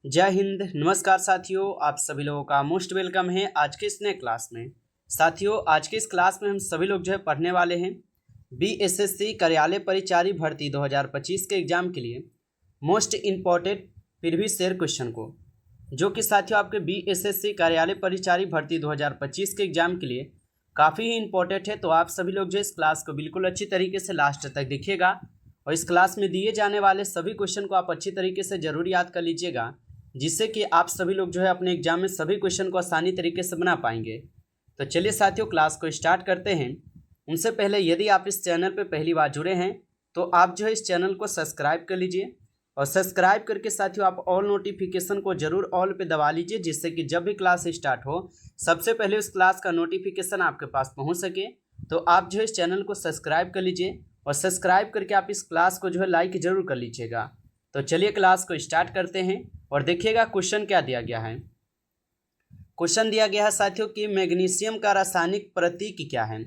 जय हिंद। नमस्कार साथियों, आप सभी लोगों का मोस्ट वेलकम है आज के इस नए क्लास में। साथियों, आज के इस क्लास में हम सभी लोग जो है पढ़ने वाले हैं बीएसएससी कार्यालय परिचारी भर्ती 2025 के एग्जाम के लिए most important previous year question को, जो कि साथियों आपके बीएसएससी कार्यालय परिचारी भर्ती 2025 के एग्जाम के लिए काफ़ी ही इम्पोर्टेंट है। तो आप सभी लोग जो इस क्लास को बिल्कुल अच्छी तरीके से लास्ट तक देखिएगा और इस क्लास में दिए जाने वाले सभी क्वेश्चन को आप अच्छी तरीके से जरूर याद कर लीजिएगा, जिससे कि आप सभी लोग जो है अपने एग्जाम में सभी क्वेश्चन को आसानी तरीके से बना पाएंगे। तो चलिए साथियों, क्लास को स्टार्ट करते हैं। उनसे पहले यदि आप इस चैनल पर पहली बार जुड़े हैं तो आप जो है इस चैनल को सब्सक्राइब कर लीजिए और सब्सक्राइब करके साथियों आप ऑल नोटिफिकेशन को जरूर ऑल पे दबा लीजिए, जिससे कि जब भी क्लास स्टार्ट हो सबसे पहले उस क्लास का नोटिफिकेशन आपके पास पहुंच सके। तो आप जो है इस चैनल को सब्सक्राइब कर लीजिए और सब्सक्राइब करके आप इस क्लास को जो है लाइक जरूर कर लीजिएगा। तो चलिए क्लास को स्टार्ट करते हैं और देखिएगा क्वेश्चन क्या दिया गया है। क्वेश्चन दिया गया है साथियों कि मैग्नीशियम का रासायनिक प्रतीक क्या है।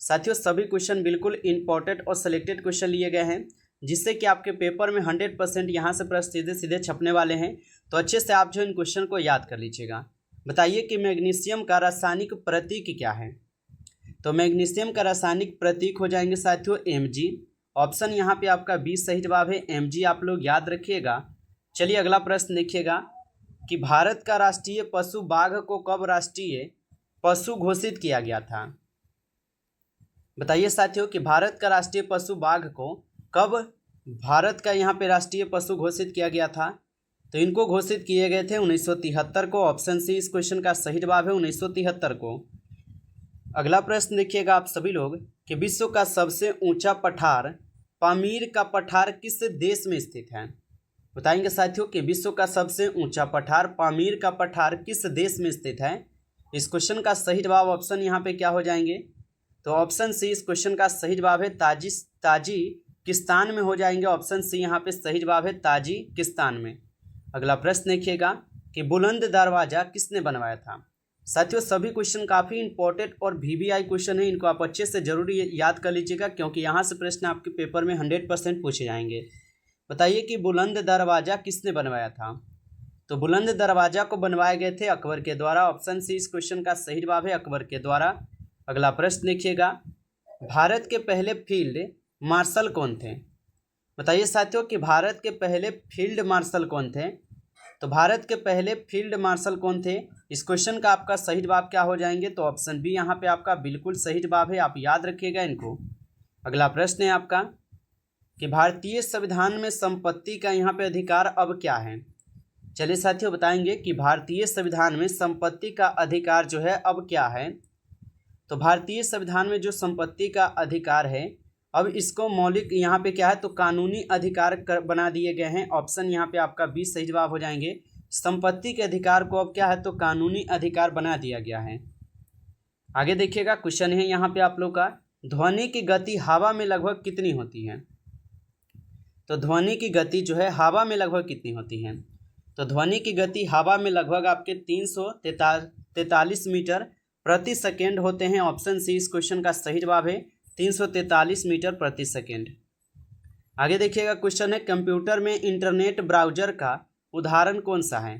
साथियों, सभी क्वेश्चन बिल्कुल इंपॉर्टेंट और सिलेक्टेड क्वेश्चन लिए गए हैं, जिससे कि आपके पेपर में 100% यहाँ से प्रश्न सीधे सीधे छपने वाले हैं। तो अच्छे से आप जो इन क्वेश्चन को याद कर लीजिएगा। बताइए कि मैग्नीशियम का रासायनिक प्रतीक क्या है। तो मैग्नीशियम का रासायनिक प्रतीक हो जाएंगे साथियों Mg। ऑप्शन यहाँ पे आपका 20 सही जवाब है, Mg आप लोग याद रखिएगा। चलिए अगला प्रश्न देखिएगा कि भारत का राष्ट्रीय पशु बाघ को कब राष्ट्रीय पशु घोषित किया गया था। बताइए साथियों कि भारत का राष्ट्रीय पशु बाघ को कब भारत का यहाँ पे राष्ट्रीय पशु घोषित किया गया था। तो इनको घोषित किए गए थे 1973 को। ऑप्शन सी इस क्वेश्चन का सही जवाब है, 1973 को। अगला प्रश्न देखिएगा आप सभी लोग कि विश्व का सबसे ऊंचा पठार पामीर का पठार किस देश में स्थित है। बताएंगे साथियों कि विश्व का सबसे ऊंचा पठार पामीर का पठार किस देश में स्थित है। इस क्वेश्चन का सही जवाब ऑप्शन यहाँ पे क्या हो जाएंगे। तो ऑप्शन सी इस क्वेश्चन का सही जवाब है ताजिकिस्तान में हो जाएंगे। ऑप्शन सी यहाँ पे सही जवाब है ताजिकिस्तान में। अगला प्रश्न देखिएगा कि बुलंद दरवाजा किसने बनवाया था। साथियों, सभी क्वेश्चन काफ़ी इंपॉर्टेंट और वीवीआई क्वेश्चन है, इनको आप अच्छे से जरूर याद कर लीजिएगा, क्योंकि यहाँ से प्रश्न आपके पेपर में 100% पूछे जाएंगे। बताइए कि बुलंद दरवाजा किसने बनवाया था। तो बुलंद दरवाजा को बनवाए गए थे अकबर के द्वारा। ऑप्शन सी इस क्वेश्चन का सही जवाब है, अकबर के द्वारा। अगला प्रश्न देखिएगा, भारत के पहले फील्ड मार्शल कौन थे। बताइए साथियों कि भारत के पहले फील्ड मार्शल कौन थे। तो भारत के पहले फील्ड मार्शल कौन थे, इस क्वेश्चन का आपका सही जवाब क्या हो जाएंगे। तो ऑप्शन बी यहाँ पे आपका बिल्कुल सही जवाब है, आप याद रखिएगा इनको। अगला प्रश्न है आपका कि भारतीय संविधान में संपत्ति का यहाँ पे अधिकार अब क्या है। चलिए साथियों बताएंगे कि भारतीय संविधान में संपत्ति का अधिकार जो है अब क्या है। तो भारतीय संविधान में जो संपत्ति का अधिकार है अब इसको मौलिक यहाँ पे क्या है तो कानूनी अधिकार बना दिए गए हैं। ऑप्शन यहाँ पे आपका 20 सही जवाब हो जाएंगे। संपत्ति के अधिकार को अब क्या है तो कानूनी अधिकार बना दिया गया है। आगे देखिएगा क्वेश्चन है यहाँ पे आप लोग का, ध्वनि की गति हवा में लगभग कितनी होती है। तो ध्वनि की गति जो है हवा में लगभग कितनी होती है। तो ध्वनि की गति हवा में लगभग आपके 343 मीटर प्रति सेकेंड होते हैं। ऑप्शन सी इस क्वेश्चन का सही जवाब है, 343 मीटर प्रति सेकेंड। आगे देखिएगा क्वेश्चन है, कंप्यूटर में इंटरनेट ब्राउजर का उदाहरण कौन सा है।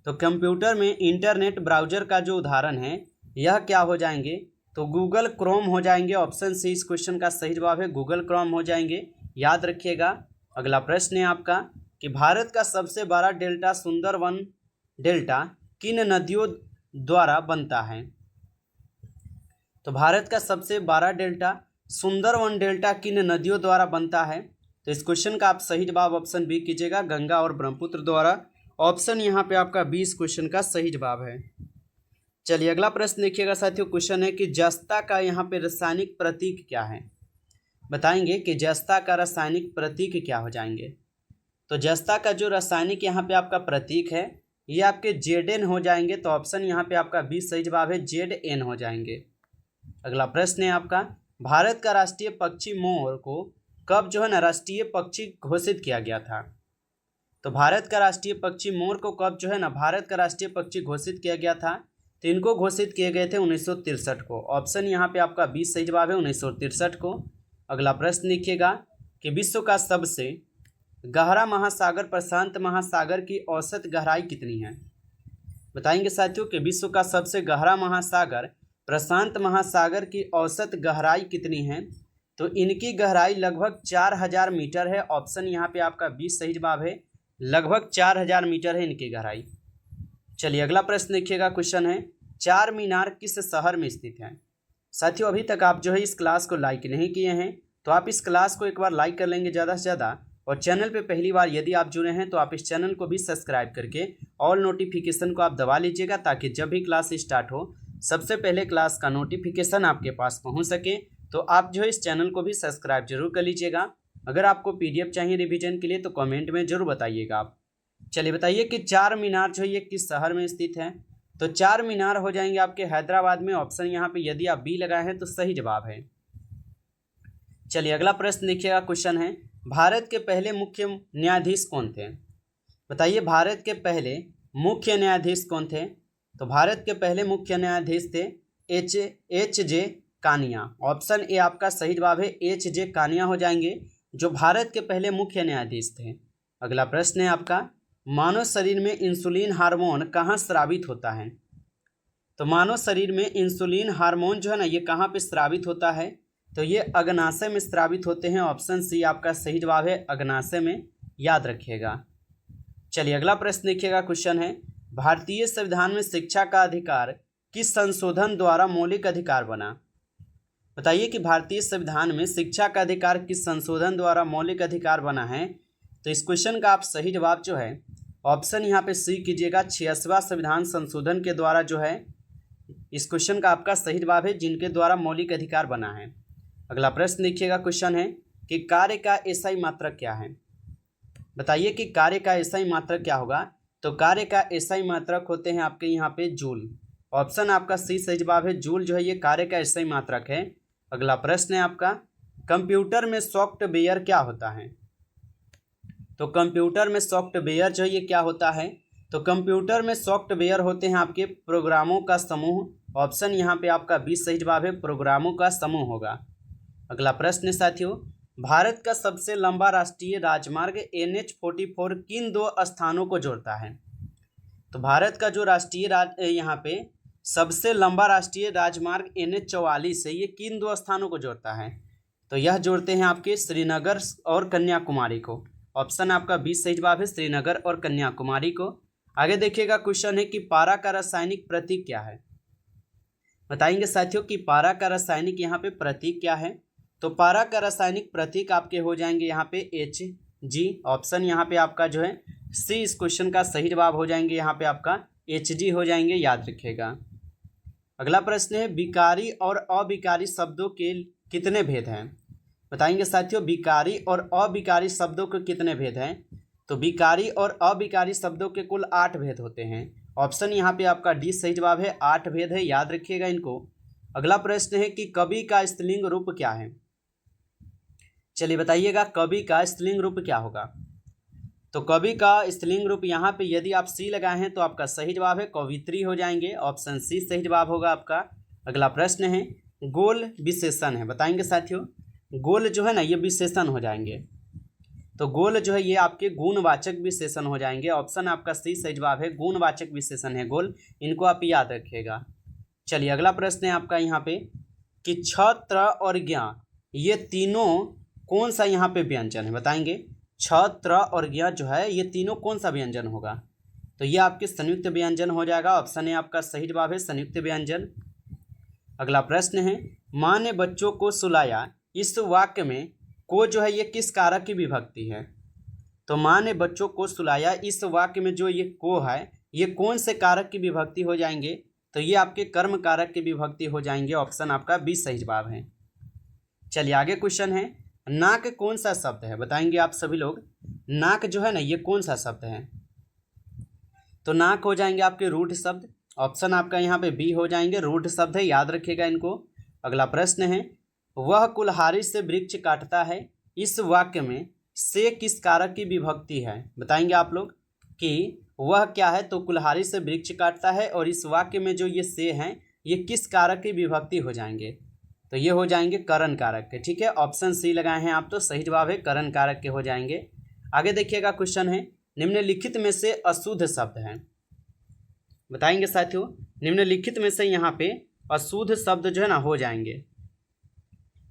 तो कंप्यूटर में इंटरनेट ब्राउजर का जो उदाहरण है यह क्या हो जाएंगे तो गूगल क्रोम हो जाएंगे। ऑप्शन सी इस क्वेश्चन का सही जवाब है, गूगल क्रोम हो जाएंगे, याद रखिएगा। अगला प्रश्न है आपका कि भारत का सबसे बड़ा डेल्टा सुंदरवन डेल्टा किन नदियों द्वारा बनता है। तो भारत का सबसे बड़ा डेल्टा सुंदरवन डेल्टा किन नदियों द्वारा बनता है। तो इस क्वेश्चन का आप सही जवाब ऑप्शन बी कीजिएगा, गंगा और ब्रह्मपुत्र द्वारा। ऑप्शन यहाँ पे आपका 20 क्वेश्चन का सही जवाब है। चलिए अगला प्रश्न देखिएगा साथियों, क्वेश्चन है कि जस्ता का यहाँ पे रासायनिक प्रतीक क्या है। बताएंगे कि जस्ता का रासायनिक प्रतीक क्या हो जाएंगे। तो जस्ता का जो रासायनिक यहाँ पे आपका प्रतीक है ये आपके Zn हो जाएंगे। तो ऑप्शन यहाँ पे आपका 20 सही जवाब है, Zn हो जाएंगे। अगला प्रश्न है आपका, भारत का राष्ट्रीय पक्षी मोर को कब जो है ना राष्ट्रीय पक्षी घोषित किया गया था। तो भारत का राष्ट्रीय पक्षी मोर को कब जो है ना भारत का राष्ट्रीय पक्षी घोषित किया गया था। तो इनको घोषित किए गए थे 1963 को। ऑप्शन यहाँ पे आपका 20 सही जवाब है, 1963 को। अगला प्रश्न देखिएगा कि विश्व का सबसे गहरा महासागर प्रशांत महासागर की औसत गहराई कितनी है? बताएंगे साथियों कि विश्व का सबसे गहरा महासागर प्रशांत महासागर की औसत गहराई कितनी है? तो इनकी गहराई लगभग 4000 मीटर है। ऑप्शन यहाँ पे आपका 20 सही जवाब है। लगभग 4000 मीटर है इनकी गहराई। चलिए अगला प्रश्न देखिएगा। क्वेश्चन है, चार मीनार किस शहर में स्थित है? साथियों अभी तक आप जो है इस क्लास को लाइक नहीं किए हैं तो आप इस क्लास को एक बार लाइक कर लेंगे ज़्यादा से ज़्यादा, और चैनल पे पहली बार यदि आप जुड़े हैं तो आप इस चैनल को भी सब्सक्राइब करके ऑल नोटिफिकेशन को आप दबा लीजिएगा, ताकि जब भी क्लास स्टार्ट हो सबसे पहले क्लास का नोटिफिकेशन आपके पास पहुंच सके। तो आप जो है इस चैनल को भी सब्सक्राइब जरूर कर लीजिएगा। अगर आपको PDF चाहिए रिवीजन के लिए तो कमेंट में जरूर बताइएगा आप। चलिए बताइए कि चार मीनार जो है ये किस शहर में स्थित है? तो चार मीनार हो जाएंगे आपके हैदराबाद में। ऑप्शन यहाँ पे यदि आप बी लगाए हैं तो सही जवाब है। चलिए अगला प्रश्न देखिएगा। क्वेश्चन है, भारत के पहले मुख्य न्यायाधीश कौन थे? बताइए भारत के पहले मुख्य न्यायाधीश कौन थे? तो भारत के पहले मुख्य न्यायाधीश थे H J Kania. Option A आपका सही जवाब है, H.J. कानिया हो जाएंगे जो भारत के पहले मुख्य न्यायाधीश थे। अगला प्रश्न है आपका, मानव शरीर में इंसुलिन हार्मोन कहाँ स्रावित होता है? तो मानव शरीर में इंसुलिन हार्मोन जो है ना ये कहाँ पे स्रावित होता है? तो ये अग्नाशय में स्रावित होते हैं। ऑप्शन सी आपका सही जवाब है, अग्नाशय में, याद रखिएगा। चलिए अगला प्रश्न देखिएगा। क्वेश्चन है, भारतीय संविधान में शिक्षा का अधिकार किस संशोधन द्वारा मौलिक अधिकार बना? बताइए कि भारतीय संविधान में शिक्षा का अधिकार किस संशोधन द्वारा मौलिक अधिकार बना है? तो इस क्वेश्चन का आप सही जवाब जो है ऑप्शन यहाँ पे सी कीजिएगा, 86वां संविधान संशोधन के द्वारा जो है इस क्वेश्चन का आपका सही जवाब है, जिनके द्वारा मौलिक अधिकार बना है। अगला प्रश्न देखिएगा। क्वेश्चन है कि कार्य का एसआई मात्रक क्या है? बताइए कि कार्य का एसआई मात्रक क्या होगा? तो कार्य का एसआई मात्रक होते हैं आपके यहाँ पे जूल। ऑप्शन आपका सी सही जवाब है, जूल जो है ये कार्य का एसआई मात्रक है। अगला प्रश्न है आपका, कंप्यूटर में सॉफ्टवेयर क्या होता है? तो कंप्यूटर में सॉफ्टवेयर जो है ये क्या होता है? तो कंप्यूटर में सॉफ्टवेयर होते हैं आपके प्रोग्रामों का समूह। ऑप्शन यहाँ पे आपका 20 सही जवाब है, प्रोग्रामों का समूह होगा। अगला प्रश्न प्रश्न, भारत का सबसे लंबा राष्ट्रीय राजमार्ग NH-44 किन दो स्थानों को जोड़ता है? तो भारत का जो राष्ट्रीय यहाँ पे सबसे लंबा राष्ट्रीय राजमार्ग NH-44 है, ये किन दो स्थानों को जोड़ता है? तो यह जोड़ते हैं आपके श्रीनगर और कन्याकुमारी को। ऑप्शन आपका 20 सही जवाब है, श्रीनगर और कन्याकुमारी को। आगे देखिएगा। क्वेश्चन है कि पारा का रासायनिक प्रतीक क्या है? बताएंगे साथियों कि पारा का रासायनिक यहाँ पे प्रतीक क्या है? तो पारा का रासायनिक प्रतीक आपके हो जाएंगे यहाँ पे Hg। ऑप्शन यहाँ पे आपका जो है सी इस क्वेश्चन का सही जवाब हो जाएंगे, यहाँ पे आपका Hg हो जाएंगे, याद रखिएगा। अगला प्रश्न है, विकारी और अविकारी शब्दों के कितने भेद हैं? बताएंगे साथियों विकारी और अविकारी शब्दों के कितने भेद हैं? तो विकारी और अविकारी शब्दों के कुल 8 भेद होते हैं। ऑप्शन यहाँ पे आपका डी सही जवाब है, 8 भेद है, याद रखिएगा इनको। अगला प्रश्न है कि कवि का स्त्रीलिंग रूप क्या है? चलिए बताइएगा कवि का स्त्रीलिंग रूप क्या होगा? तो कवि का स्त्रीलिंग रूप यहाँ पे यदि आप सी लगाए हैं तो आपका सही जवाब है कवित्री हो जाएंगे। ऑप्शन सी सही जवाब होगा आपका। अगला प्रश्न है, गोल विशेषण है। बताएंगे साथियों गोल जो है ना ये विशेषण हो जाएंगे। तो गोल जो है ये आपके गुणवाचक विशेषण हो जाएंगे। ऑप्शन आपका सी सही जवाब है, गुणवाचक विशेषण है गोल, इनको आप याद रखिएगा। चलिए अगला प्रश्न है आपका यहाँ पे कि छ, त्र और ज्ञ ये तीनों कौन सा यहाँ पे व्यंजन है? बताएंगे छ, त्र और ज्ञ जो है ये तीनों कौन सा व्यंजन होगा? तो ये आपके संयुक्त व्यंजन हो जाएगा। ऑप्शन है आपका सही जवाब है, संयुक्त व्यंजन। अगला प्रश्न है, माँ ने बच्चों को सुलाया, इस वाक्य में को जो है ये किस कारक की विभक्ति है? तो माँ ने बच्चों को सुलाया, इस वाक्य में जो ये को है ये कौन से कारक की विभक्ति हो जाएंगे? तो ये आपके कर्म कारक की विभक्ति हो जाएंगे। ऑप्शन आपका 20 सही जवाब है। चलिए आगे क्वेश्चन है, नाक कौन सा शब्द है? बताएंगे आप सभी लोग नाक जो है ना ये कौन सा शब्द है? तो नाक हो जाएंगे आपके रूढ़ शब्द। ऑप्शन आपका यहाँ पे बी हो जाएंगे, रूढ़ शब्द है, याद रखिएगा इनको। अगला प्रश्न है, वह कुल्हाड़ी से वृक्ष काटता है, इस वाक्य में से किस कारक की विभक्ति है? बताएंगे आप लोग कि वह क्या है? तो कुल्हाड़ी से वृक्ष काटता है, और इस वाक्य में जो ये से हैं ये किस कारक की विभक्ति हो जाएंगे? तो ये हो जाएंगे करण कारक के। ठीक है, ऑप्शन सी लगाए हैं आप तो सही जवाब है करण कारक के हो जाएंगे। आगे देखिएगा क्वेश्चन है, निम्नलिखित में से अशुद्ध शब्द है, बताएंगे साथियों। निम्नलिखित में से यहाँ पे अशुद्ध शब्द जो है ना हो जाएंगे।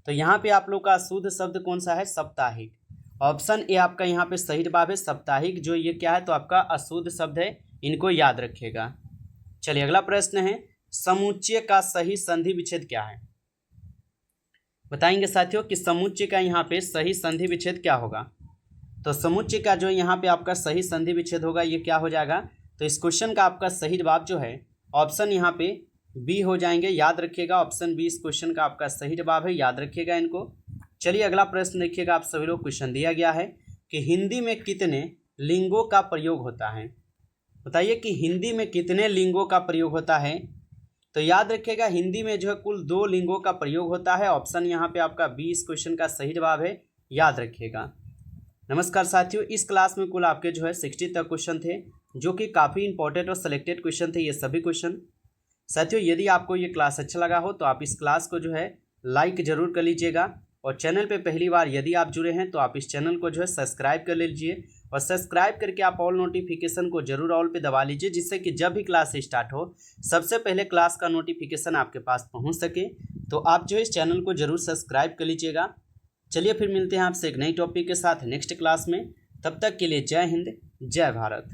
तो यहाँ पे आप लोग का अशुद्ध शब्द कौन सा है? साप्ताहिक। ऑप्शन ए आपका यहाँ पे सही जवाब है, साप्ताहिक जो ये क्या है तो आपका अशुद्ध शब्द है, इनको याद रखिएगा। चलिए अगला प्रश्न है, समुच्चय का सही संधि विच्छेद क्या है? बताएंगे साथियों कि समुच्चय का यहाँ पे सही संधि विच्छेद क्या होगा। तो समुच्चय का जो यहाँ पे आपका सही संधि विच्छेद होगा ये क्या हो जाएगा? तो इस क्वेश्चन का आपका सही जवाब जो है ऑप्शन यहाँ पे बी हो जाएंगे, याद रखिएगा। ऑप्शन बी इस क्वेश्चन का आपका सही जवाब है, याद रखिएगा इनको। चलिए अगला प्रश्न देखिएगा, आप सभी लोग क्वेश्चन दिया गया है कि हिंदी में कितने लिंगों का प्रयोग होता है? बताइए कि हिंदी में कितने लिंगों का प्रयोग होता है? तो याद रखिएगा हिंदी में जो है कुल 2 लिंगों का प्रयोग होता है। ऑप्शन यहाँ पे आपका बी इस क्वेश्चन का सही जवाब है, याद रखिएगा। नमस्कार साथियों, इस क्लास में कुल आपके जो है 60 तक क्वेश्चन थे, जो कि काफ़ी इंपॉर्टेंट और सिलेक्टेड क्वेश्चन थे ये सभी क्वेश्चन। साथियों यदि आपको ये क्लास अच्छा लगा हो तो आप इस क्लास को जो है लाइक ज़रूर कर लीजिएगा, और चैनल पे पहली बार यदि आप जुड़े हैं तो आप इस चैनल को जो है सब्सक्राइब कर लीजिए, और सब्सक्राइब करके आप ऑल नोटिफिकेशन को जरूर ऑल पे दबा लीजिए, जिससे कि जब भी क्लास स्टार्ट हो सबसे पहले क्लास का नोटिफिकेशन आपके पास पहुंच सके। तो आप जो इस चैनल को जरूर सब्सक्राइब कर लीजिएगा। चलिए फिर मिलते हैं आपसे एक नई टॉपिक के साथ नेक्स्ट क्लास में, तब तक के लिए जय हिंद जय भारत।